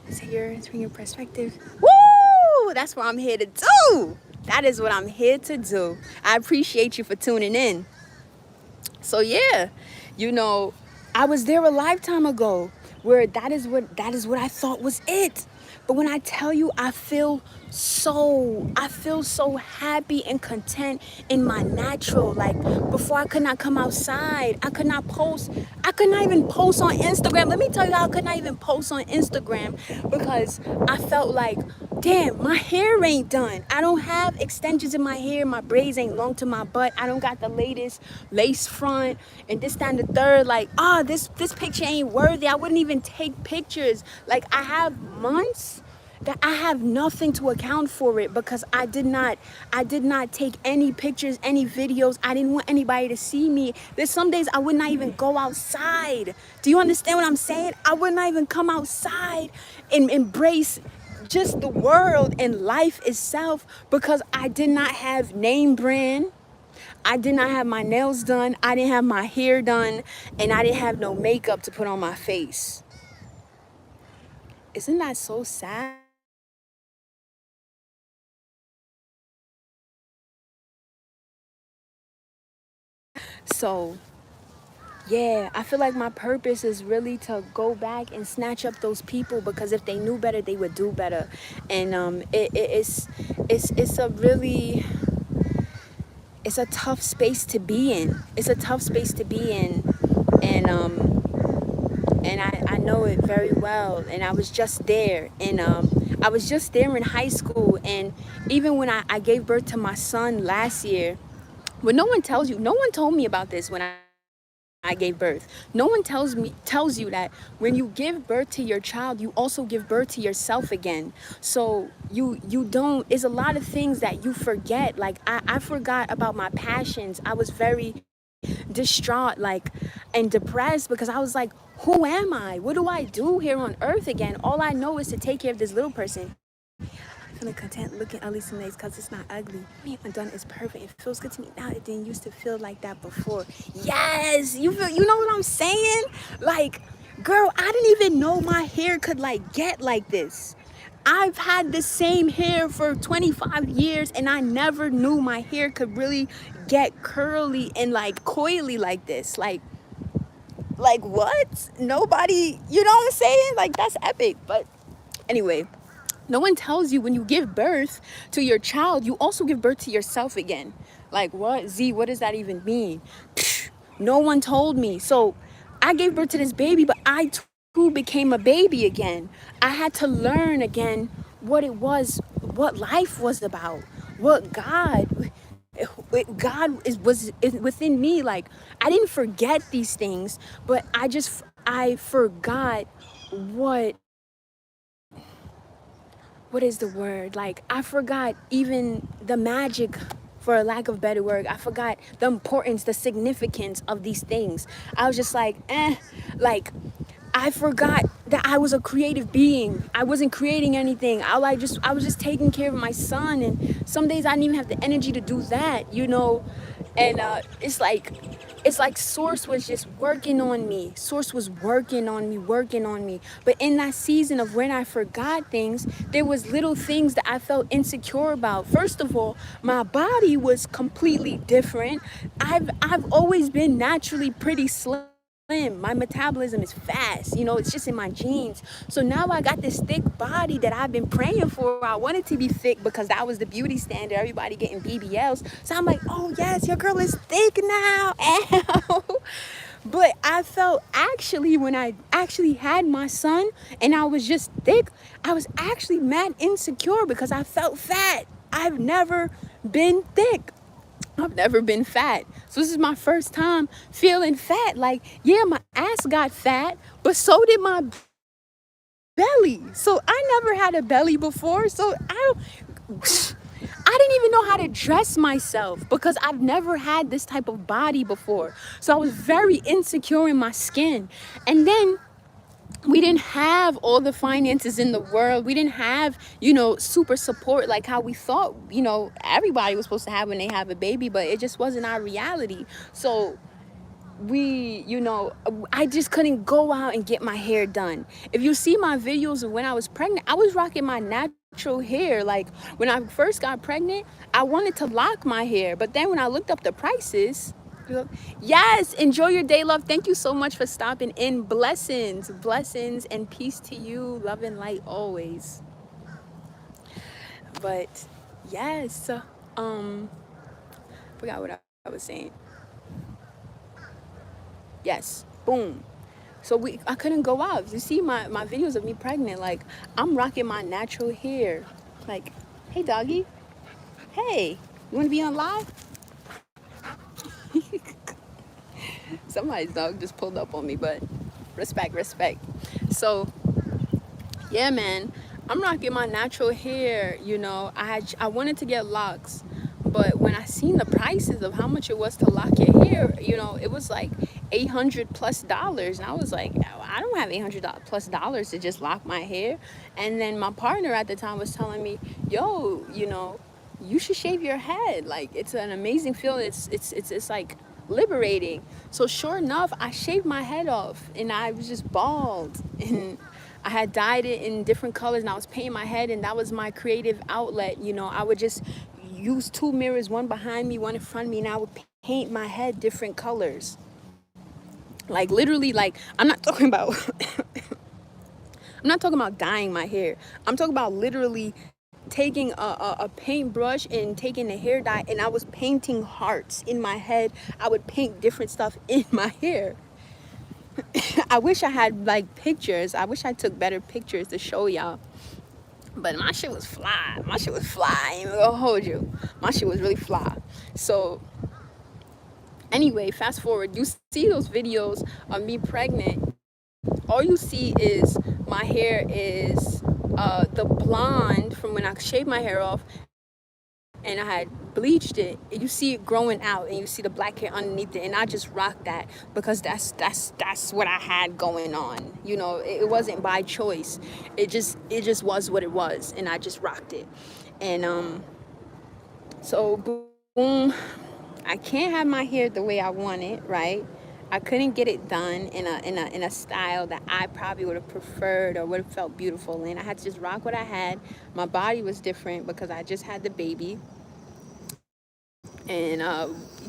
it's from your perspective. Woo! That's what I'm here to do. That is what I'm here to do. I appreciate you for tuning in. So yeah, you know, I was there a lifetime ago where that is what I thought was it. But when I tell you, I feel so happy and content in my natural. Like, before, I could not come outside. I could not even post on Instagram. Let me tell you how I could not even post on Instagram, because I felt like, damn, my hair ain't done. I don't have extensions in my hair. My braids ain't long to my butt. I don't got the latest lace front and this, that, and the third. Like, this picture ain't worthy. I wouldn't even take pictures. Like, I have months that I have nothing to account for it, because I did not take any pictures, any videos. I didn't want anybody to see me. There's some days I would not even go outside. Do you understand what I'm saying? I would not even come outside and embrace just the world and life itself, because I did not have name brand. I did not have my nails done. I didn't have my hair done, and I didn't have no makeup to put on my face. Isn't that so sad? So yeah, I feel like my purpose is really to go back and snatch up those people, because if they knew better, they would do better. And it's a really, it's a tough space to be in. It's a tough space to be in. And I know it very well. And I was just there. And I was just there in high school. And even when I gave birth to my son last year, what no one tells you, no one told me about this when I gave birth. No one tells you that when you give birth to your child, you also give birth to yourself again. So you don't, it's a lot of things that you forget. Like, I forgot about my passions. I was very distraught, like, and depressed, because I was like, who am I? What do I do here on earth again? All I know is to take care of this little person. Feeling content, looking ugly some days because it's not ugly. Me undone is perfect. It feels good to me now. It didn't used to feel like that before. Yes, you know what I'm saying? Like, girl, I didn't even know my hair could like get like this. I've had the same hair for 25 years, and I never knew my hair could really get curly and like coily like this. Like what? Nobody, you know what I'm saying? Like, that's epic. But anyway, no one tells you when you give birth to your child, you also give birth to yourself again. Like, what? Z, what does that even mean? No one told me. So I gave birth to this baby, but I too became a baby again. I had to learn again what it was, what life was about, what God was within me. Like, I didn't forget these things, but I forgot what is the word? Like, I forgot even the magic, for a lack of better word. I forgot the importance, the significance of these things. I was just like, like, I forgot that I was a creative being. I wasn't creating anything. I was just taking care of my son, and some days I didn't even have the energy to do that, you know. And it's like Source was just working on me. Source was working on me. But in that season of when I forgot things, there was little things that I felt insecure about. First of all, my body was completely different. I've always been naturally pretty slim. My metabolism is fast, you know, it's just in my genes. So now I got this thick body that I've been praying for. I wanted to be thick because that was the beauty standard, everybody getting BBLs. So I'm like, oh yes, your girl is thick now. Ow. But I felt actually, when I actually had my son and I was just thick, I was actually mad insecure because I felt fat. I've never been thick. I've never been fat. So this is my first time feeling fat. Like, yeah, my ass got fat, but so did my belly. So I never had a belly before. So I didn't even know how to dress myself because I've never had this type of body before. So I was very insecure in my skin. And then we didn't have all the finances in the world. We didn't have, you know, super support like how we thought, you know, everybody was supposed to have when they have a baby, but it just wasn't our reality. So we, you know, I just couldn't go out and get my hair done. If you see my videos of when I was pregnant, I was rocking my natural hair. Like when I first got pregnant, I wanted to lock my hair, but then when I looked up the prices, yes, enjoy your day, love. Thank you so much for stopping in. Blessings and peace to you. Love and light always. But yes, forgot what I was saying. Yes, boom. So I couldn't go out. You see my videos of me pregnant, like I'm rocking my natural hair. Like, hey doggy, hey, you wanna be on live? Somebody's dog just pulled up on me, but respect. So yeah, man, I'm rocking my natural hair. You know, I wanted to get locks, but when I seen the prices of how much it was to lock your hair, you know, it was like $800+, and I was like, I don't have $800+ to just lock my hair. And then my partner at the time was telling me, yo, you know, you should shave your head. Like, it's an amazing feeling. It's like liberating. So sure enough, I shaved my head off and I was just bald, and I had dyed it in different colors, and I was painting my head, and that was my creative outlet. You know, I would just use 2 mirrors, one behind me, one in front of me, and I would paint my head different colors. Like literally, like I'm not talking about dyeing my hair. I'm talking about literally taking a paintbrush and taking the hair dye, and I was painting hearts in my head. I would paint different stuff in my hair. I wish I had like pictures. I wish I took better pictures to show y'all. But my shit was fly. I ain't even gonna hold you. My shit was really fly. So anyway, fast forward, you see those videos of me pregnant. All you see is my hair is the blonde from when I shaved my hair off and I had bleached it. You see it growing out, and you see the black hair underneath it, and I just rocked that because that's what I had going on. You know, it wasn't by choice. It just was what it was, and I just rocked it. And so boom, I can't have my hair the way I want it, right? I couldn't get it done in a style that I probably would have preferred or would have felt beautiful in. I had to just rock what I had. My body was different because I just had the baby. And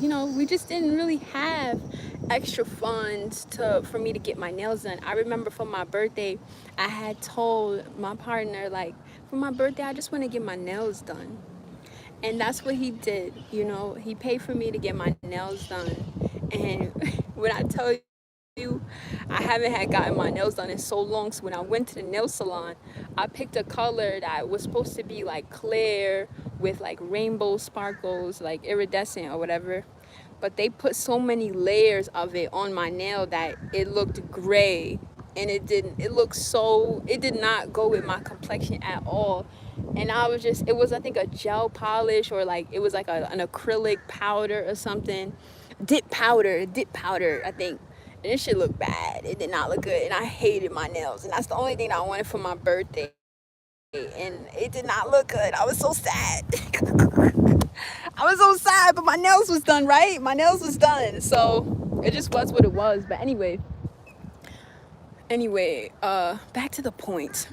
you know, we just didn't really have extra funds for me to get my nails done. I remember for my birthday, I had told my partner, like, for my birthday, I just want to get my nails done. And that's what he did. You know, he paid for me to get my nails done. And when I tell you, I haven't had gotten my nails done in so long. So when I went to the nail salon, I picked a color that was supposed to be like clear with like rainbow sparkles, like iridescent or whatever. But they put so many layers of it on my nail that it looked gray. And it did not go with my complexion at all. And I was just, it was, I think, a gel polish, or like, it was like an acrylic powder or something. Dip powder, I think. And this shit looked bad. It did not look good. And I hated my nails. And that's the only thing I wanted for my birthday. And it did not look good. I was so sad. I was so sad, but my nails was done, right? My nails was done. So it just was what it was. But anyway, back to the point.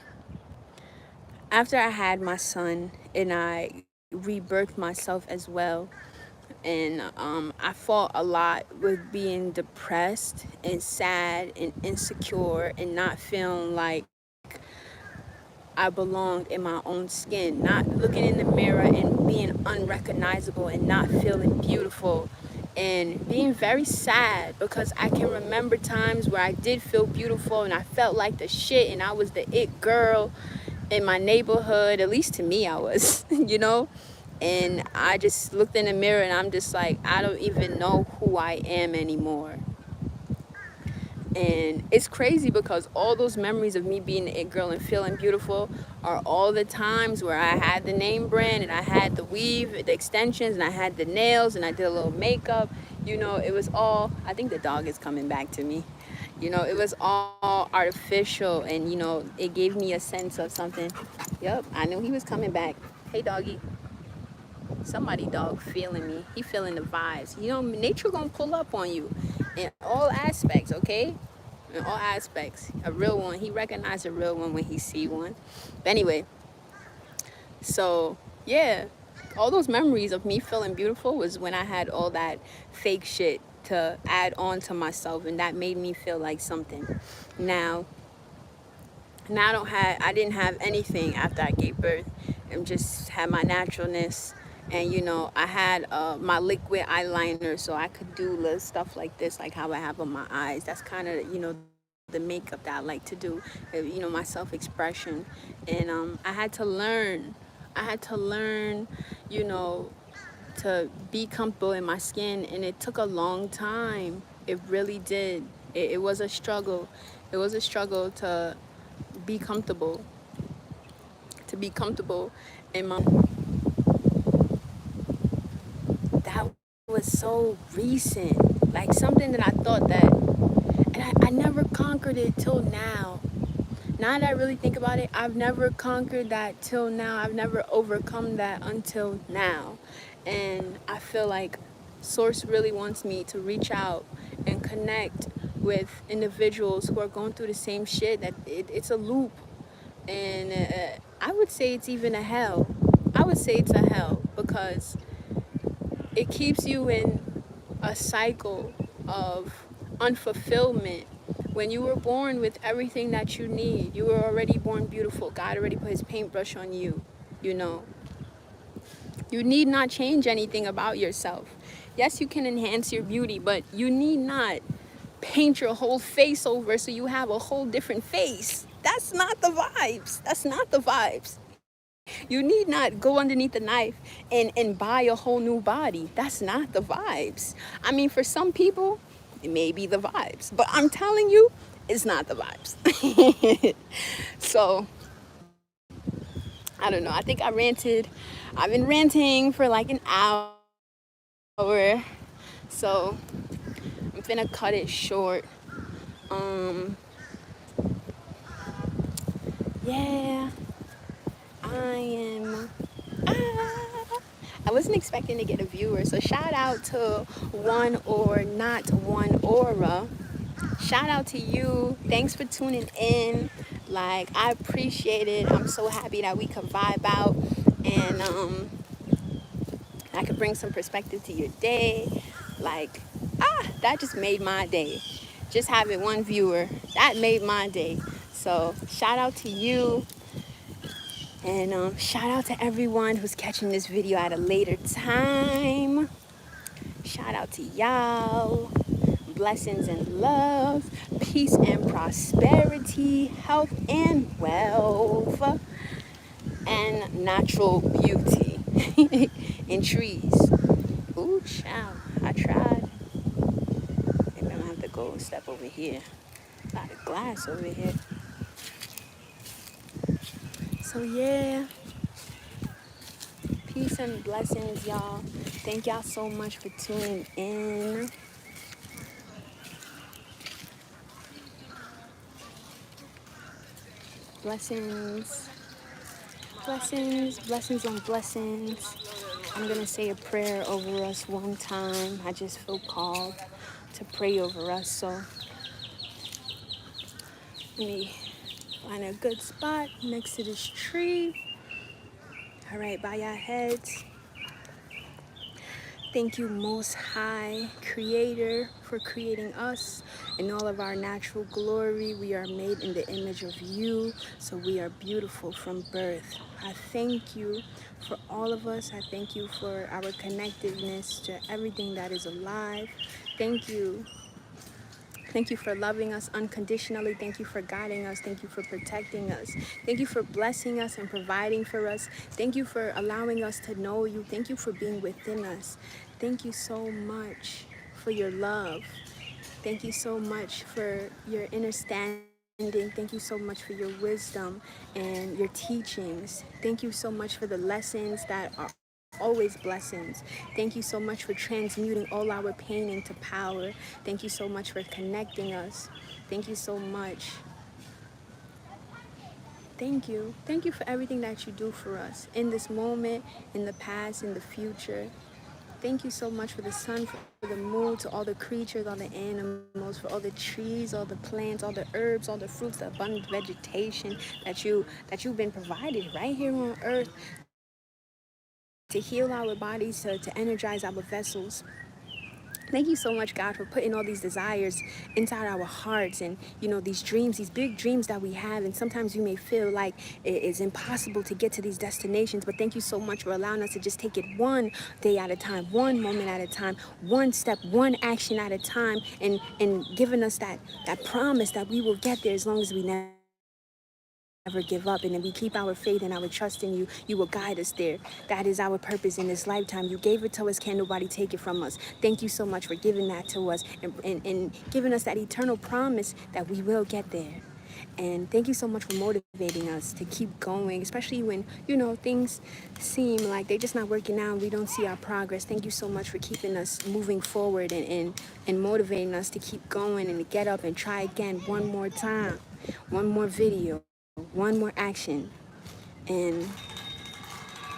After I had my son and I rebirthed myself as well, And I fought a lot with being depressed and sad and insecure and not feeling like I belonged in my own skin, not looking in the mirror and being unrecognizable and not feeling beautiful, and being very sad because I can remember times where I did feel beautiful and I felt like the shit and I was the it girl in my neighborhood. At least to me I was, you know. And I just looked in the mirror and I'm just like, I don't even know who I am anymore. And it's crazy because all those memories of me being a girl and feeling beautiful are all the times where I had the name brand and I had the weave, the extensions, and I had the nails and I did a little makeup. You know, it was all, I think the dog is coming back to me. You know, it was all artificial, and, you know, it gave me a sense of something. Yep, I knew he was coming back. Hey, doggy. Somebody dog feeling me. He feeling the vibes. You know, nature gonna pull up on you in all aspects, okay? In all aspects. A real one. He recognized a real one when he see one. But anyway, so yeah, all those memories of me feeling beautiful was when I had all that fake shit to add on to myself, and that made me feel like something. Now I didn't have anything after I gave birth, and just had my naturalness. And, you know, I had my liquid eyeliner, so I could do little stuff like this, like how I have on my eyes. That's kind of, you know, the makeup that I like to do, you know, my self-expression. And I had to learn, you know, to be comfortable in my skin, and it took a long time. It really did. It was a struggle. It was a struggle to be comfortable, in my, that was so recent, like something that I thought that, and I never conquered it till now. Now that I really think about it, I've never conquered that till now. I've never overcome that until now. And I feel like Source really wants me to reach out and connect with individuals who are going through the same shit. That it's a loop. And I would say it's even a hell. I would say it's a hell because it keeps you in a cycle of unfulfillment. When you were born with everything that you need, you were already born beautiful. God already put his paintbrush on you, you know. You need not change anything about yourself. Yes, you can enhance your beauty, but you need not paint your whole face over so you have a whole different face. That's not the vibes. That's not the vibes. You need not go underneath the knife and buy a whole new body. That's not the vibes. I mean, for some people, it may be the vibes, but I'm telling you, it's not the vibes. So, I don't know. I think I ranted. I've been ranting for like an hour. So, I'm finna cut it short. Yeah, I wasn't expecting to get a viewer, so shout out to One or Not One Aura. Shout out to you. Thanks for tuning in. Like, I appreciate it. I'm so happy that we could vibe out, and I could bring some perspective to your day. Like, that just made my day. Just having one viewer, that made my day. So shout out to you. And shout out to everyone who's catching this video at a later time. Shout out to y'all. Blessings and love, peace and prosperity, health and wealth, and natural beauty in trees. Ooh, child, I tried. Maybe I'm gonna have to go and step over here. A lot of glass over here. So yeah. Peace and blessings, y'all. Thank y'all so much for tuning in. Blessings. Blessings, blessings on blessings. I'm going to say a prayer over us one time. I just feel called to pray over us. So let me find a good spot next to this tree. All right, bow your heads. Thank you, Most High Creator, for creating us in all of our natural glory. We are made in the image of you, so we are beautiful from birth. I thank you for all of us. I thank you for our connectiveness to everything that is alive. Thank you. Thank you for loving us unconditionally. Thank you for guiding us. Thank you for protecting us. Thank you for blessing us and providing for us. Thank you for allowing us to know you. Thank you for being within us. Thank you so much for your love. Thank you so much for your understanding. Thank you so much for your wisdom and your teachings. Thank you so much for the lessons that are always blessings. Thank you so much for transmuting all our pain into power. Thank you so much for connecting us. Thank you so much. Thank you. Thank you for everything that you do for us in this moment, in the past, in the future. Thank you so much for the sun, for the moon, to all the creatures, all the animals, for all the trees, all the plants, all the herbs, all the fruits, the abundant vegetation that you've been provided right here on earth to heal our bodies, to energize our vessels. Thank you so much, God, for putting all these desires inside our hearts and, these dreams, these big dreams that we have. And sometimes you may feel like it is impossible to get to these destinations. But thank you so much for allowing us to just take it one day at a time, one moment at a time, one step, one action at a time, and giving us that promise that we will get there as long as we never give up, and then we keep our faith and our trust in you. You will guide us there. That is our purpose in this lifetime. You gave it to us, can't nobody take it from us. Thank you so much for giving that to us and giving us that eternal promise that we will get there. And thank you so much for motivating us to keep going, especially when, things seem like they're just not working out. We don't see our progress. Thank you so much for keeping us moving forward and motivating us to keep going and to get up and try again one more time, one more video, one more action. And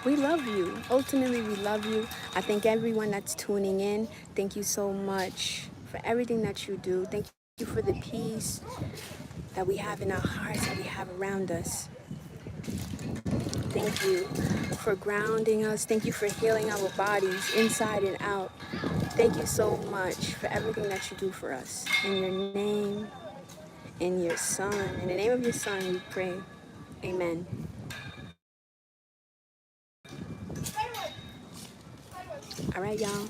we love you. Ultimately, we love you. I thank everyone that's tuning in. Thank you so much for everything that you do. Thank you for the peace that we have in our hearts, that we have around us. Thank you for grounding us. Thank you for healing our bodies inside and out. Thank you so much for everything that you do for us. In your name, in your son, in the name of your son, we pray. Amen. All right, y'all.